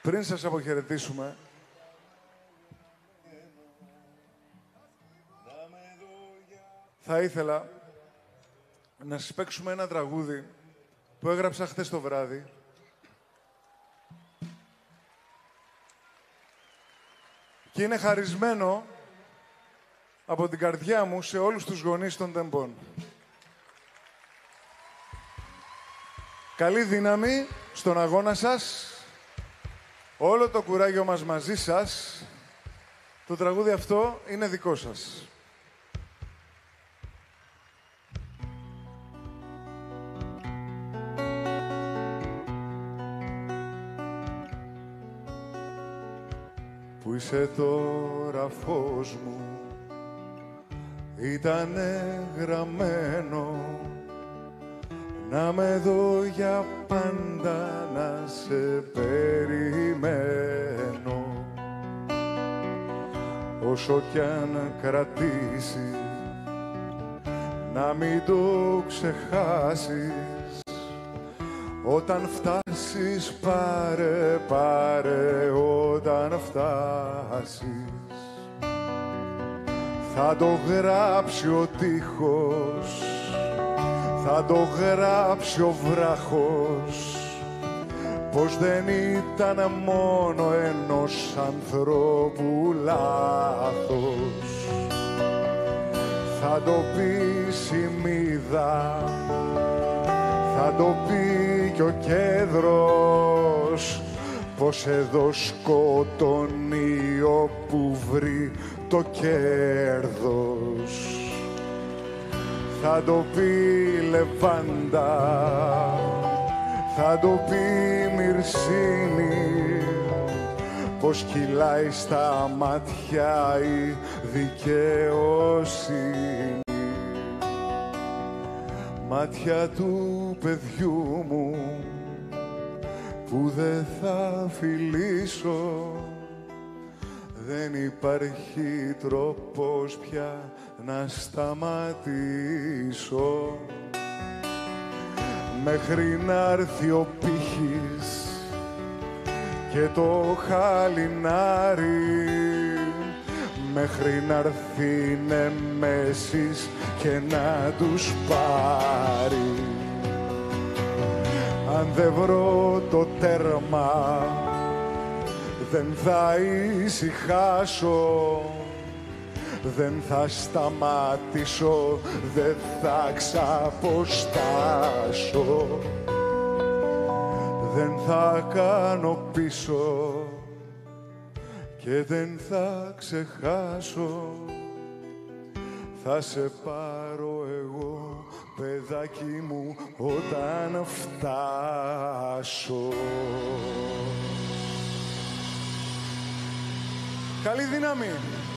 Πριν σας αποχαιρετήσουμε, θα ήθελα να σας παίξουμε ένα τραγούδι που έγραψα χθες το βράδυ. Και είναι χαρισμένο από την καρδιά μου σε όλους τους γονείς των τεμπών. Καλή δύναμη στον αγώνα σας. Όλο το κουράγιο μας μαζί σας. Το τραγούδι αυτό είναι δικό σας. Που είσαι τώρα φως μου, ήτανε γραμμένο να με δω για πάντα, να σε περιμένω. Όσο κι αν κρατήσει, να μην το ξεχάσεις. Όταν φτάσεις, πάρε, πάρε, όταν φτάσεις. Θα το γράψει ο τείχος, θα το γράψει ο βράχος, πως δεν ήταν μόνο ενός ανθρώπου λάθος. Θα το πει σημείδα, θα το πει κι ο κέδρος, πως εδώ σκοτώνει όπου βρει το κέρδος. Θα το πει λεβάντα, θα το πει μυρσίνη, πως κυλάει στα μάτια η δικαιοσύνη. Μάτια του παιδιού μου που δεν θα φιλήσω, δεν υπάρχει τρόπος πια να σταματήσω. Μέχρι να έρθει ο πύχης και το χαλινάρι, μέχρι να έρθει η Νέμεσης και να τους πάρει. Αν δεν βρω το τέρμα, δεν θα ησυχάσω, δεν θα σταματήσω, δεν θα ξαποστάσω, δεν θα κάνω πίσω και δεν θα ξεχάσω. Θα σε πάρω εγώ, παιδάκι μου, όταν φτάσω. Καλή δύναμη!